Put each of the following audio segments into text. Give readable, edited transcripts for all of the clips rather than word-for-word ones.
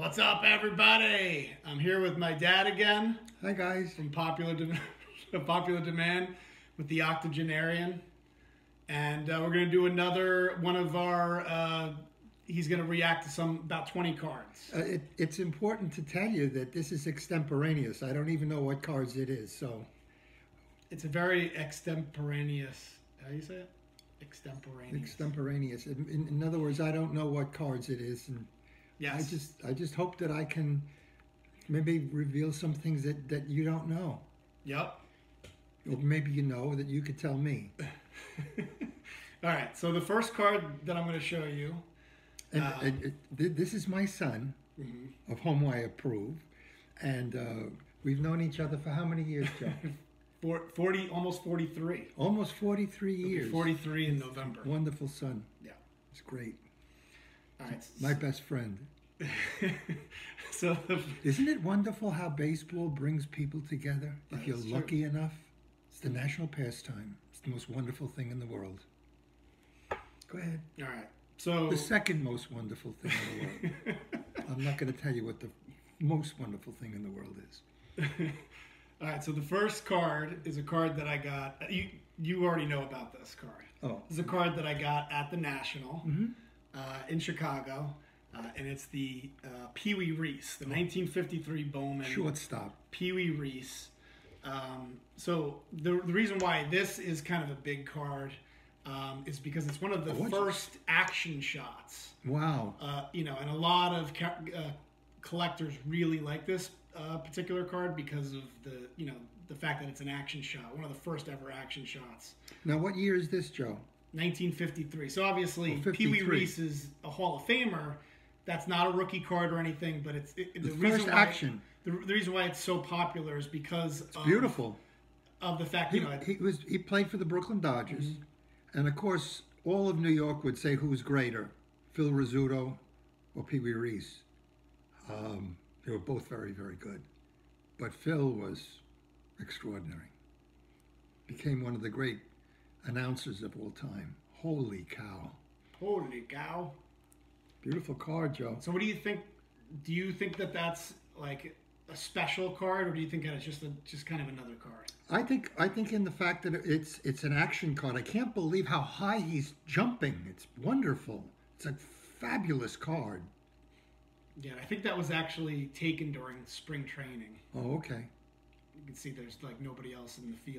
What's up, everybody? I'm here with my dad again. Hi, guys. From Popular Demand with the Octogenarian. And we're going to do another one of our, he's going to react to about 20 cards. It's important to tell you that this is extemporaneous. I don't even know what cards it is, so. It's a very extemporaneous, how do you say it? Extemporaneous. Extemporaneous. In other words, I don't know what cards it is. And yes. I just hope that I can maybe reveal some things that you don't know. Yep. Or maybe you know that you could tell me. All right. So the first card that I'm going to show you. And this is my son, of whom I approve. And we've known each other for how many years, Joe? 40, almost 43. Almost 43 years. 43 in November. Wonderful son. Yeah. It's great. All right. My best friend. So isn't it wonderful how baseball brings people together? If you're lucky enough, it's the national pastime. It's the most wonderful thing in the world. Go ahead. All right. So the second most wonderful thing in the world. I'm not going to tell you what the most wonderful thing in the world is. All right. So the first card is a card that I got. You already know about this card. Oh. It's a card that I got at the National in Chicago. And it's the Wee Reese, the 1953 Bowman. Shortstop. Wee Reese. So the reason why this is kind of a big card is because it's one of the first action shots. Wow. And a lot of collectors really like this particular card because of the fact that it's an action shot, one of the first ever action shots. Now, what year is this, Joe? 1953. So obviously, Wee Reese is a Hall of Famer. That's not a rookie card or anything, but it's the first action. The reason why it's so popular is because it's beautiful. Of the fact he played for the Brooklyn Dodgers, and of course, all of New York would say who's greater, Phil Rizzuto or Wee Reese. They were both very, very good, but Phil was extraordinary. Became one of the great announcers of all time. Holy cow! Holy cow! Beautiful card, Joe. So what do you think? Do you think that that's like a special card, or do you think that it's just kind of another card? I think in the fact that it's an action card. I can't believe how high he's jumping. It's wonderful. It's a fabulous card. Yeah, I think that was actually taken during spring training. Oh, okay. You can see there's like nobody else on the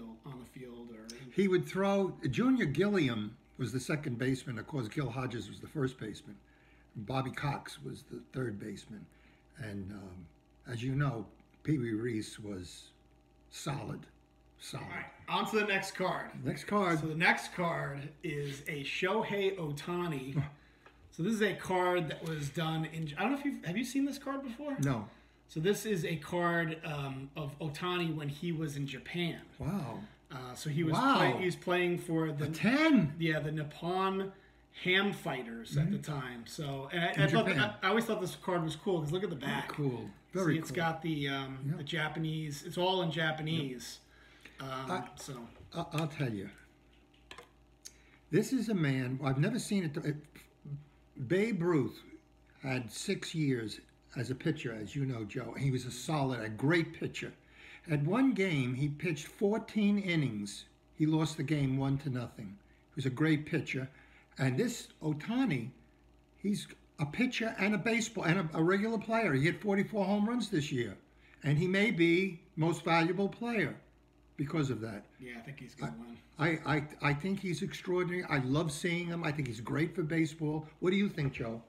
field, or he would throw. Junior Gilliam was the second baseman. Of course, Gil Hodges was the first baseman. Bobby Cox was the third baseman. And as you know, Wee Reese was solid. All right, on to the next card. Next card. So the next card is a Shohei Ohtani. So this is a card that was done in, I don't know if have you seen this card before? No. So this is a card of Ohtani when he was in Japan. Wow. So he was he was playing for the 10. Yeah, the Nippon Ham Fighters at the time. So and I always thought this card was cool because look at the back. Very cool. Very cool. It's got the Japanese. It's all in Japanese. So I'll tell you. This is a man. I've never seen it. Babe Ruth had 6 years as a pitcher, as you know, Joe. He was a great pitcher. At one game, he pitched 14 innings. He lost the game 1-0. He was a great pitcher. And this Ohtani, he's a pitcher and a baseball and a regular player. He hit 44 home runs this year. And he may be most valuable player because of that. Yeah, I think he's going to win. I think he's extraordinary. I love seeing him. I think he's great for baseball. What do you think, Joe?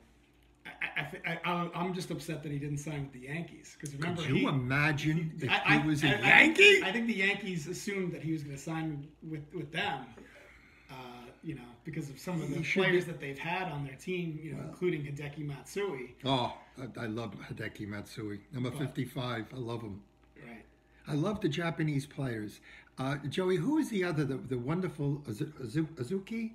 I'm just upset that he didn't sign with the Yankees. Because remember, could you imagine if he was a Yankee? I think the Yankees assumed that he was going to sign with them. Because of some of the players that they've had on their team, including Hideki Matsui. Oh, I love Hideki Matsui. Number 55. I love him. Right. I love the Japanese players. Joey, who is the other? The wonderful Azuki?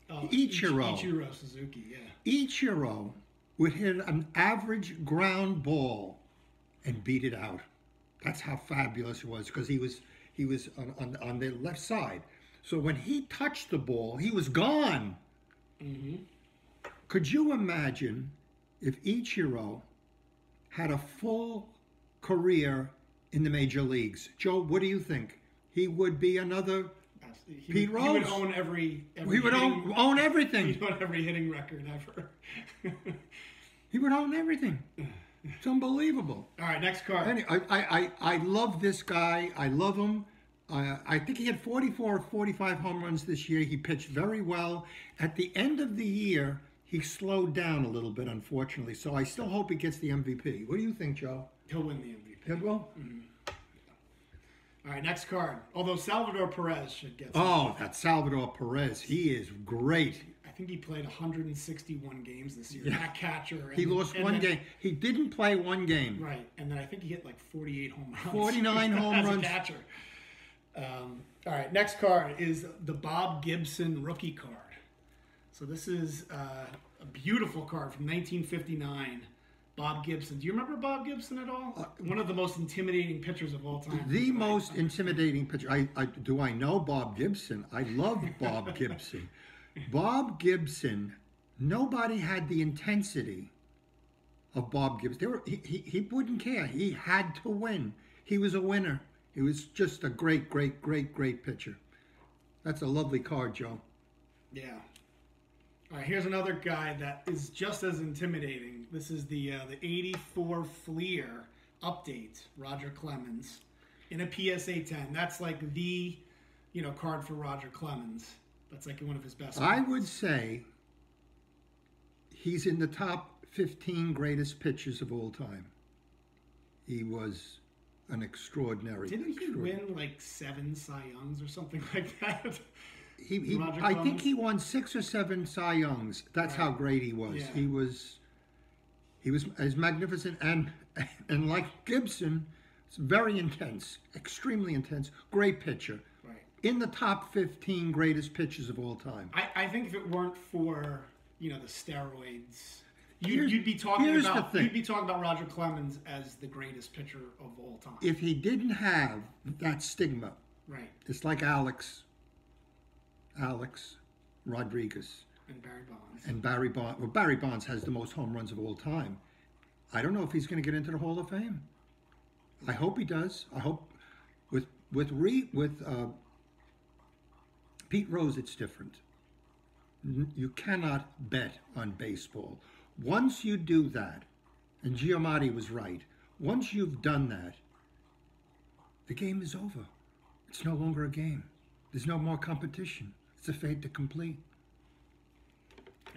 Ichiro Suzuki, yeah. Ichiro would hit an average ground ball and beat it out. That's how fabulous it was because he was on the left side. So when he touched the ball, he was gone. Could you imagine if Ichiro had a full career in the major leagues. Joe, what do you think? He would be another Pete Rose. He would own every he would own everything. He'd own every hitting record ever. He would own everything. It's unbelievable. All right, next card. I love this guy. I love him. I think he had 44 or 45 home runs this year. He pitched very well. At the end of the year, he slowed down a little bit, unfortunately. So I still hope he gets the MVP. What do you think, Joe? He'll win the MVP. He will? Mm-hmm. All right, next card. Although Salvador Perez should get some. That Salvador Perez. He is great. I think he played 161 games this year. Yeah. That catcher. He lost one game. He didn't play one game. Right, and then I think he hit like 48 home runs. 49 home runs. As a catcher. All right, next card is the Bob Gibson rookie card. So this is a beautiful card from 1959. Bob Gibson. Do you remember Bob Gibson at all? One of the most intimidating pitchers of all time. The most intimidating pitcher. Do I know Bob Gibson? I love Bob Gibson. Bob Gibson, nobody had the intensity of Bob Gibson. He wouldn't care. He had to win. He was a winner. He was just a great pitcher. That's a lovely card, Joe. Yeah. All right, here's another guy that is just as intimidating. This is the 84 Fleer update, Roger Clemens, in a PSA 10. That's like the, card for Roger Clemens. That's like one of his best cards. I would say he's in the top 15 greatest pitchers of all time. He was an extraordinary. Didn't he win like 7 Cy Youngs or something like that? I think he won 6 or 7 Cy Youngs. That's right. How great he was. Yeah. He was as magnificent and like Gibson, it's very intense, extremely intense, great pitcher. Right. In the top 15 greatest pitchers of all time. I think if it weren't for the steroids, you'd be talking about Roger Clemens as the greatest pitcher of all time. If he didn't have that stigma, right? It's like Alex Rodriguez. And Barry Bonds. And Barry Bonds. Well, Barry Bonds has the most home runs of all time. I don't know if he's going to get into the Hall of Fame. I hope he does. I hope with Pete Rose, it's different. You cannot bet on baseball. Once you do that, and Giamatti was right, once you've done that, the game is over. It's no longer a game. There's no more competition. It's a fait accompli.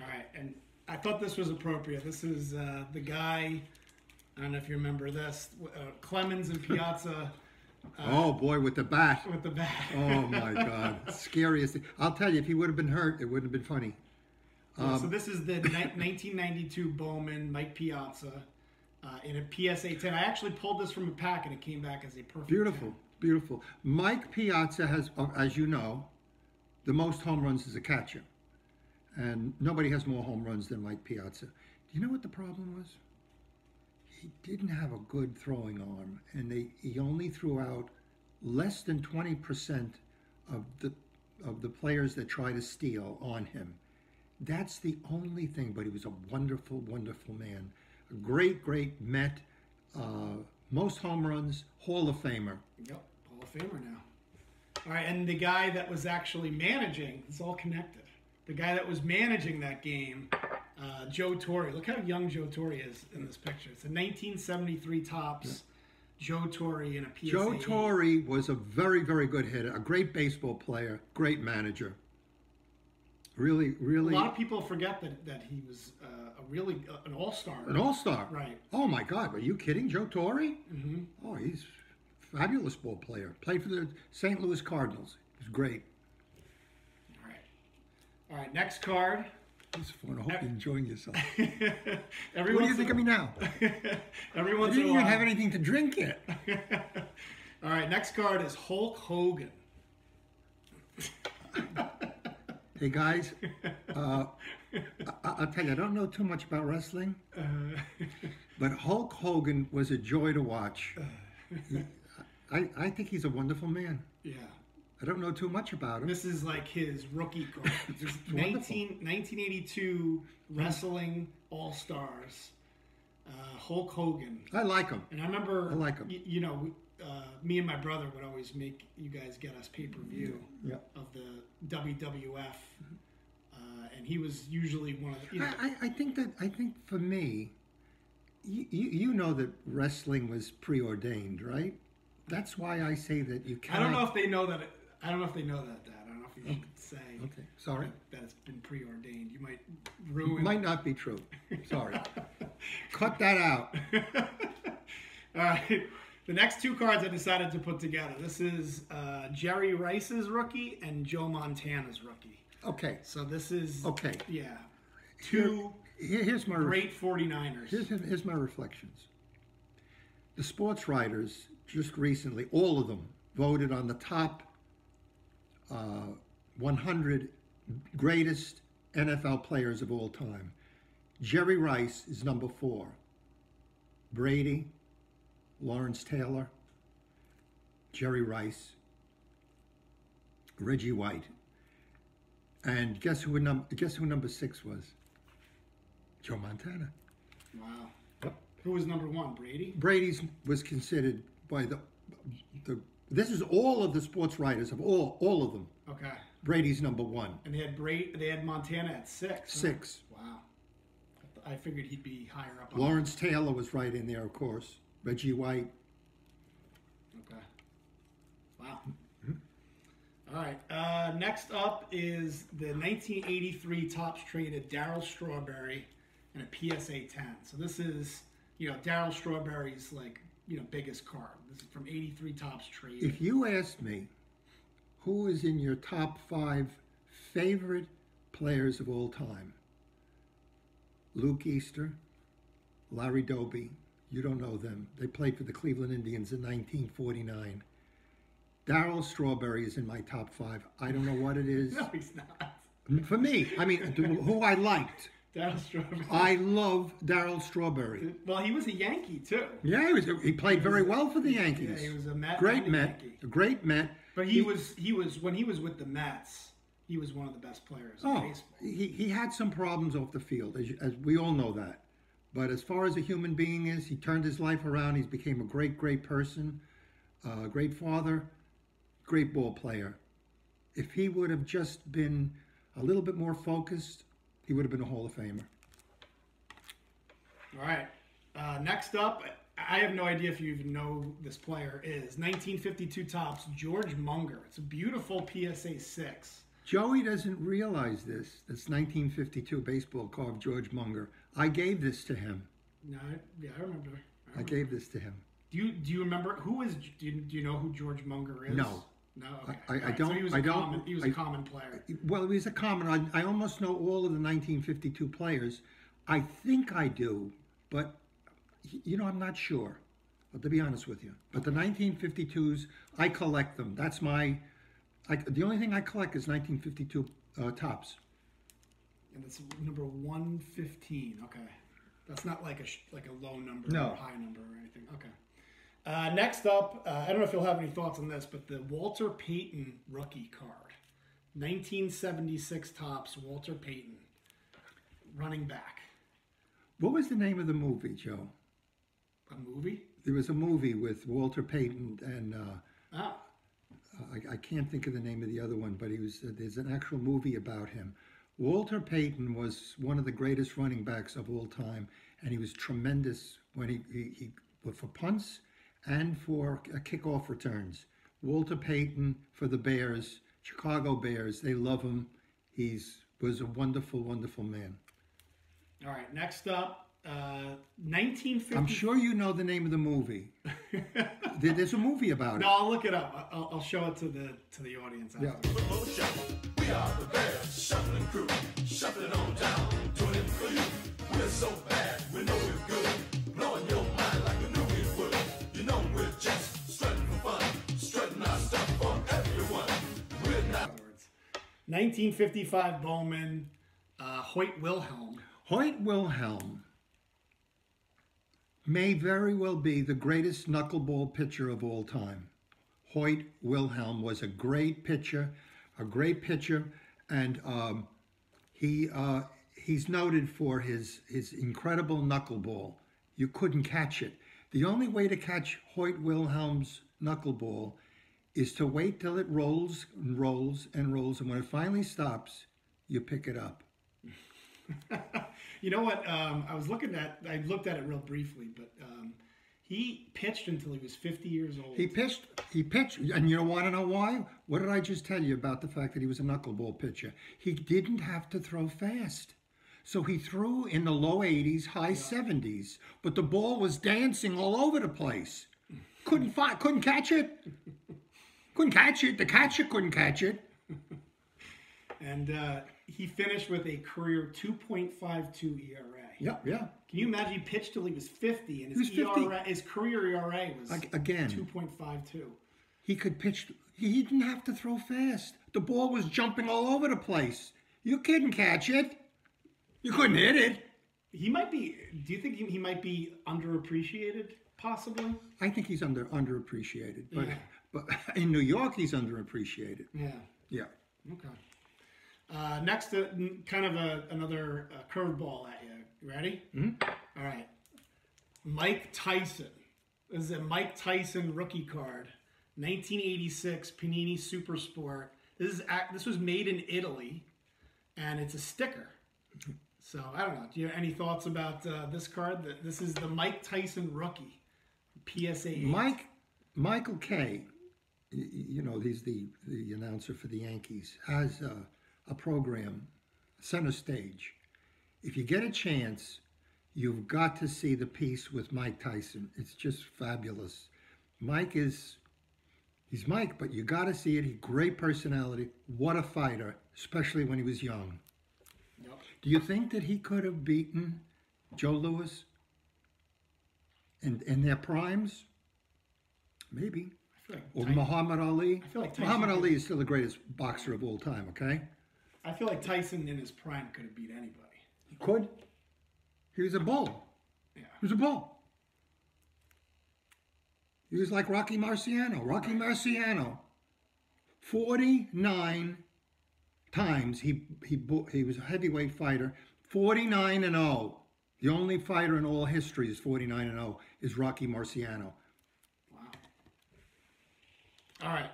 All right, and I thought this was appropriate. This is the guy, I don't know if you remember this, Clemens and Piazza. Oh, boy, with the bat. With the bat. Oh, my God. Scariest thing. I'll tell you, if he would have been hurt, it wouldn't have been funny. So this is the 1992 Bowman, Mike Piazza, in a PSA 10. I actually pulled this from a pack, and it came back as a perfect 10. Beautiful. Mike Piazza has, as you know, the most home runs as a catcher. And nobody has more home runs than Mike Piazza. Do you know what the problem was? He didn't have a good throwing arm, and he only threw out less than 20% of the players that try to steal on him. That's the only thing, but he was a wonderful, wonderful man. A great Met, most home runs, Hall of Famer. Yep, Hall of Famer now. All right, and the guy that was actually managing, it's all connected. The guy that was managing that game, Joe Torre. Look how young Joe Torre is in this picture. It's a 1973 Topps Joe Torre in a PSA. Joe Torre was a very good hitter, a great baseball player, great manager. Really. A lot of people forget that he was an all-star. An all-star. Right. Oh my God, are you kidding? Joe Torre? Mm-hmm. Oh, he's a fabulous ball player. Played for the St. Louis Cardinals. He was great. All right, next card. This is fun. I hope you're enjoying yourself. What do you think of me now? Every once I didn't in a while. even have anything to drink yet. All right, next card is Hulk Hogan. Hey guys, I'll tell you, I don't know too much about wrestling, but Hulk Hogan was a joy to watch. I think he's a wonderful man. Yeah. I don't know too much about him. This is like his rookie card. 1982 Wrestling All-Stars. Hulk Hogan. I like him. And I remember, I like him. You know, me and my brother would always make you guys get us pay-per-view of the WWF. And he was usually one of the... You know, I think for me, you know that wrestling was preordained, right? That's why I say that you can't... I don't know if they know that. I don't know if they know that, Dad. I don't know if you should say... Okay, sorry. That it's been preordained. You might ruin... It might not be true. Sorry. Cut that out. All right. The next two cards I decided to put together. This is Jerry Rice's rookie and Joe Montana's rookie. Okay. So this is... Okay. Yeah. Two here's my great 49ers. Here's my reflections. The sports writers just recently, all of them, voted on the top 100 greatest NFL players of all time. Jerry Rice is number 4. Brady, Lawrence Taylor, Jerry Rice, Reggie White, and guess who number 6 was? Joe Montana. Wow. Yep. Who was number 1? Brady? Brady's was considered by the this is all of the sports writers of all of them. Okay. Brady's number 1. And they had Montana at 6. 6. Huh? Wow. I figured he'd be higher up. Lawrence Taylor was right in there, of course. Reggie White. Okay. Wow. All right. Next up is the 1983 Topps traded Daryl Strawberry and a PSA 10. So this is, Daryl Strawberry's biggest card. This is from 83 Topps traded. If you asked me who is in your top 5 favorite players of all time, Luke Easter, Larry Doby, you don't know them. They played for the Cleveland Indians in 1949. Daryl Strawberry is in my top 5. I don't know what it is. No, he's not. For me, I mean, who I liked. Daryl Strawberry. I love Daryl Strawberry. Well, he was a Yankee too. Yeah, he played very well for the Yankees. Yeah, he was a Met. Great Met. Yankee. A great Met. But he was when he was with the Mets, he was one of the best players in baseball. He had some problems off the field, as we all know that. But as far as a human being is, he turned his life around. He became a great person, great father, great ball player. If he would have just been a little bit more focused, he would have been a Hall of Famer. All right. Next up, I have no idea if you even know who this player is. 1952 Topps, George Monger. It's a beautiful PSA 6. Joey doesn't realize this. This 1952 baseball card of George Monger. I gave this to him. No, yeah, I remember. I gave this to him. Do you remember who is? Do you know who George Munger is? No. No. Okay. I don't. So he was a common player. Well, he was a common. I almost know all of the 1952 players. I think I do, but I'm not sure. But to be honest with you, but the 1952s, I collect them. That's the only thing I collect is 1952 Topps. And it's number 115. Okay, that's not like a low number or a high number or anything. Okay. Next up, I don't know if you'll have any thoughts on this, but the Walter Payton rookie card, 1976 Topps, Walter Payton, running back. What was the name of the movie, Joe? A movie? There was a movie with Walter Payton and I can't think of the name of the other one, but there's an actual movie about him. Walter Payton was one of the greatest running backs of all time, and he was tremendous when he for punts and for kickoff returns. Walter Payton for the Bears, Chicago Bears, they love him. He was a wonderful, wonderful man. All right, next up, 1950. I'm sure you know the name of the movie. There's a movie about it. No, I'll look it up. I'll show it to the audience. Yeah. We are the Bears, shuffling crew, shuffling on down, doing it for you. We're so bad, we know we're good, blowing your mind like we knew we would. You know we're just strutting for fun, strutting our stuff for everyone. We're not. 1955 Bowman, Hoyt Wilhelm. Hoyt Wilhelm may very well be the greatest knuckleball pitcher of all time. Hoyt Wilhelm was a great pitcher, and he's noted for his incredible knuckleball. you couldn't catch it. The only way to catch Hoyt Wilhelm's knuckleball is to wait till it rolls and rolls and rolls, and when it finally stops, you pick it up. You know what? I looked at it real briefly, but he pitched until he was 50 years old. He pitched, and you want to know why? What did I just tell you about the fact that he was a knuckleball pitcher? He didn't have to throw fast. So he threw in the low 80s, high 70s, but the ball was dancing all over the place. Couldn't catch it. Couldn't catch it. The catcher couldn't catch it. And he finished with a career 2.52 ERA. Yeah. Can you imagine he pitched till he was 50 and He was 50. his career ERA was Again 2.52. He could pitch. He didn't have to throw fast. The ball was jumping all over the place. You couldn't catch it. You couldn't hit it. He might be. Do you think he might be underappreciated? Possibly. I think he's underappreciated. But Yeah. but in New York, he's underappreciated. Yeah. Yeah. Okay. Next, kind of another curveball at you. You ready? Mm-hmm. All right. Mike Tyson. This is a Mike Tyson rookie card. 1986 Panini Super Sport. This was made in Italy, and it's a sticker. So I don't know. Do you have any thoughts about this card? This is the Mike Tyson rookie. PSA 8. Michael Kay, you know, he's the announcer for the Yankees, has a program, Center Stage. If you get a chance, you've got to see the piece with Mike Tyson. It's just fabulous. He's Mike, but you got to see it. He's great personality. What a fighter, especially when he was young. Yep. Do you think that he could have beaten Joe Louis in their primes? Maybe. I feel like Or Tyson, Muhammad Ali. I feel like Tyson Muhammad Ali is still the greatest boxer of all time, okay? I feel like Tyson in his prime could have beat anybody. He could. He was a bull. Yeah. He was a bull. He was like Rocky Marciano. Rocky Marciano, 49 times he was a heavyweight fighter, 49-0. The only fighter in all history is 49-0 is Rocky Marciano. Wow. All right.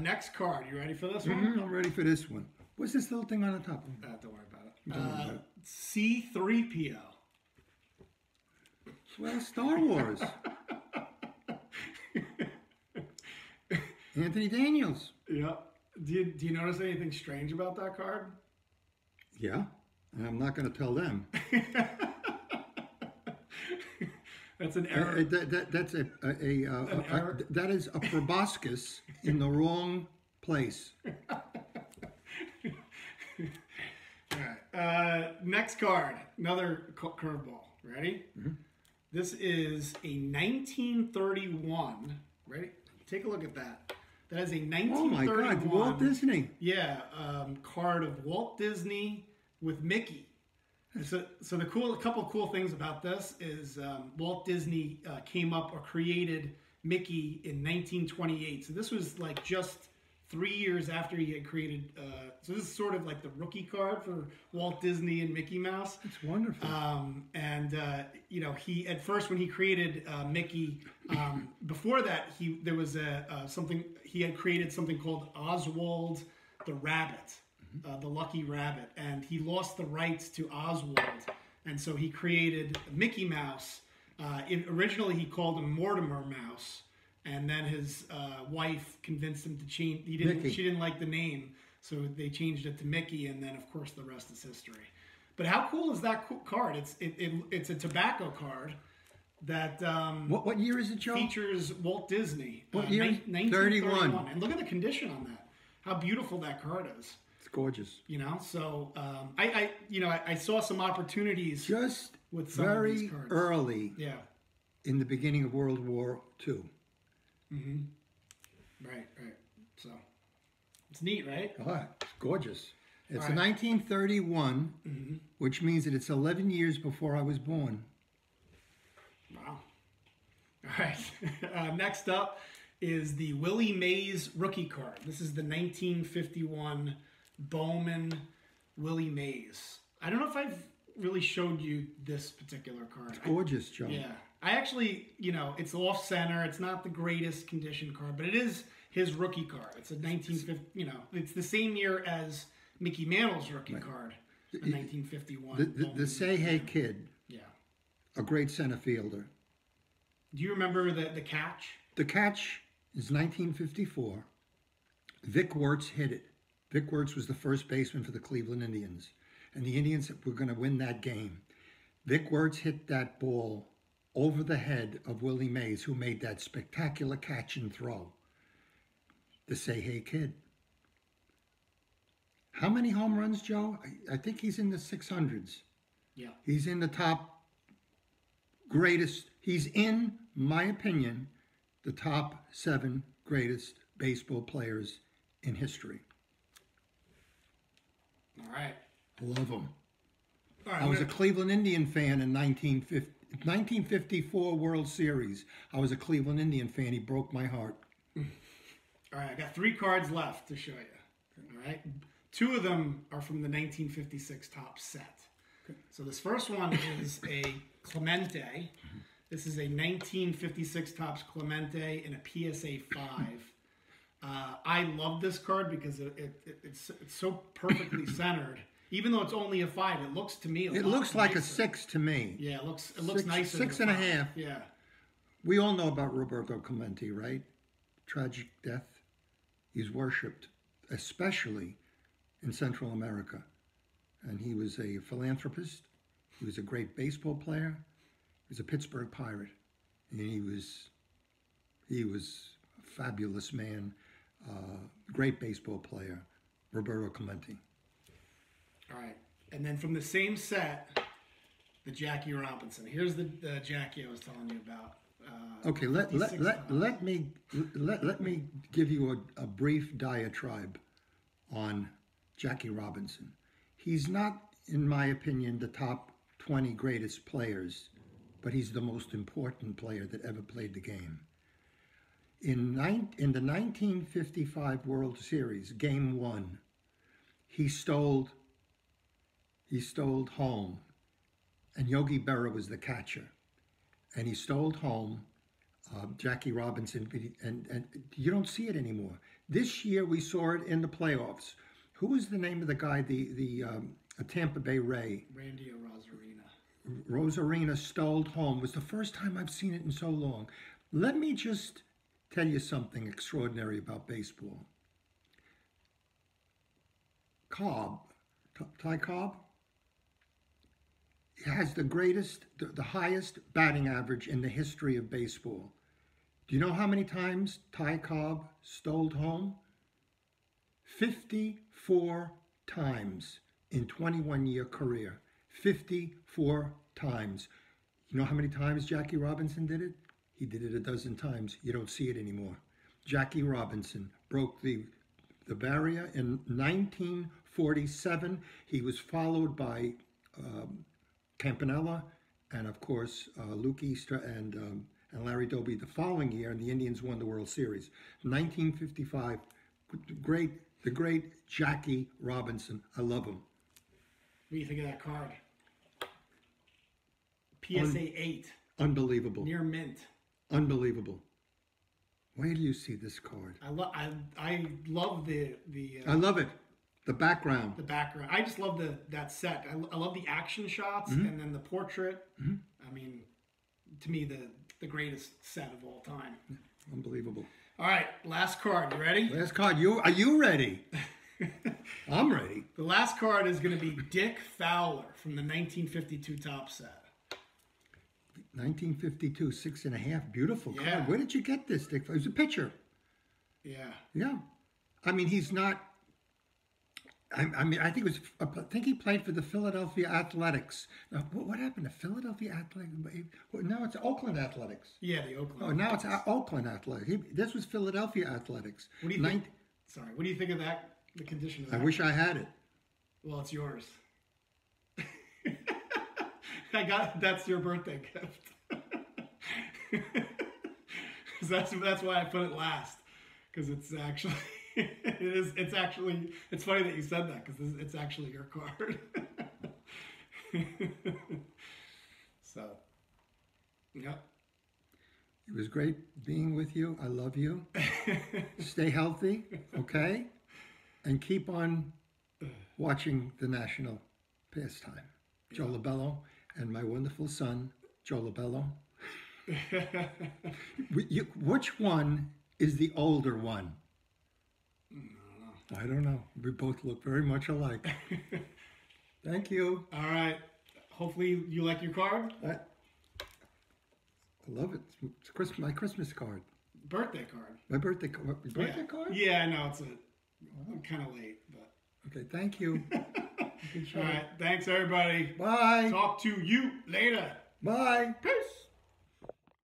Next card. You ready for this one? I'm ready for this one. What's this little thing on the top? Don't worry about it. Don't worry about it. C-3PO. Well, Star Wars. Anthony Daniels. Yeah. Do you notice anything strange about that card? Yeah, and I'm not going to tell them. That's an error. That's error? That is a proboscis in the wrong place. All right. Next card. Another curveball. Ready? Mm-hmm. This is a 1931. Ready? Take a look at that. That is a 1931. Oh my God, Walt Disney. Yeah, card of Walt Disney with Mickey. So the couple cool things about this is Walt Disney came up or created Mickey in 1928. So this was like just 3 years after he had created. So this is sort of like the rookie card for Walt Disney and Mickey Mouse. It's wonderful. You know, he at first when he created Mickey, before that there was he had created something called Oswald the Rabbit. The Lucky Rabbit, and he lost the rights to Oswald, and so he created Mickey Mouse. Originally, he called him Mortimer Mouse, and then his wife convinced him to change. She didn't like the name, so they changed it to Mickey, and then of course the rest is history. But how cool is that card? It's a tobacco card that what year is it, Joe? Features Walt Disney. What year? 1931. And look at the condition on that. How beautiful that card is. Gorgeous. You know, so I saw some opportunities just with some very of these cards. early. Yeah. In the beginning of World War II. Mm-hmm. Right. So it's neat, right? Oh, it's gorgeous. It's All right. 1931, which means that it's 11 years before I was born. Wow. All right. Next up is the Willie Mays rookie card. This is the 1951 Bowman Willie Mays. I don't know if I've really showed you this particular card. Gorgeous, Joe. Yeah. I actually, it's off center. It's not the greatest condition card, but it is his rookie card. It's a 1950, it's the same year as Mickey Mantle's rookie card, the 1951. The Say Hey Kid. Yeah. A great center fielder. Do you remember the catch? The catch is 1954. Vic Wertz hit it. Vic Wertz was the first baseman for the Cleveland Indians. And the Indians were going to win that game. Vic Wertz hit that ball over the head of Willie Mays, who made that spectacular catch and throw. The Say Hey Kid. How many home runs, Joe? I think he's in the 600s. Yeah. He's in the top greatest. He's in, my opinion, the top 7 greatest baseball players in history. All right. Love him. All right. I was a Cleveland Indian fan in 1954 World Series. I was a Cleveland Indian fan. He broke my heart. All right. I got 3 cards left to show you. All right. 2 of them are from the 1956 top set. So this first one is a Clemente. This is a 1956 Topps Clemente in a PSA 5. I love this card because it's so perfectly centered. Even though it's only a 5, it looks to me It looks like a 6 to me. Yeah, it looks nicer. 6.5. Yeah. We all know about Roberto Clemente, right? Tragic death. He's worshipped, especially in Central America. And he was a philanthropist. He was a great baseball player. He was a Pittsburgh Pirate. And he was a fabulous man, great baseball player, Roberto Clemente. All right. And then from the same set, the Jackie Robinson. Here's the Jackie I was telling you about. Okay, let me give you a brief diatribe on Jackie Robinson. He's not, in my opinion, the top 20 greatest players, but he's the most important player that ever played the game. In the 1955 World Series, Game 1, he stole home, and Yogi Berra was the catcher, and he stole home Jackie Robinson, and you don't see it anymore. This year we saw it in the playoffs. Who was the name of the guy, the Tampa Bay Ray? Randy Rosarina. Rosarina stole home. It was the first time I've seen it in so long. Let me just tell you something extraordinary about baseball. Ty Cobb, has the highest batting average in the history of baseball. Do you know how many times Ty Cobb stole home? 54 times in 21-year career. 54 times. You know how many times Jackie Robinson did it? He did it a dozen times. You don't see it anymore. Jackie Robinson broke the barrier in 1947. He was followed by Campanella and, of course, Luke Easter and Larry Doby the following year, and the Indians won the World Series. 1955, the great Jackie Robinson. I love him. What do you think of that card? PSA 8. Unbelievable. Near mint. Unbelievable. Where do you see this card? I love the I love it. The background. The background. I just love that set. I love the action shots and then the portrait. I mean, to me, the greatest set of all time. Unbelievable. All right, last card. You ready? Last card. Are you ready? I'm ready. The last card is going to be Dick Fowler from the 1952 top set. 1952, 6.5. Beautiful card. Yeah. Where did you get this, Dick? It was a pitcher. Yeah. Yeah. I mean, he's not. I think he played for the Philadelphia Athletics. Now, what happened to Philadelphia Athletics? Now it's Oakland Athletics. Yeah, the Oakland. Oh, now it's Oakland Athletics. This was Philadelphia Athletics. What do you think? Sorry. What do you think of that? The condition of that? I wish I had it. Well, it's yours. That's your birthday gift. that's why I put it last, because it's actually it's funny that you said that, because it's actually your card. So, yep. It was great being with you. I love you. Stay healthy, okay? And keep on watching the national pastime. Joe LaBello and my wonderful son, Joe LaBello. Which one is the older one? I don't know. We both look very much alike. Thank you. All right. Hopefully you like your card. I love it. It's my Christmas card. Birthday card. My birthday card. Birthday card? Yeah, I know. It's kind of late, but. Okay, thank you. All right. Thanks, everybody. Bye. Talk to you later. Bye. Peace.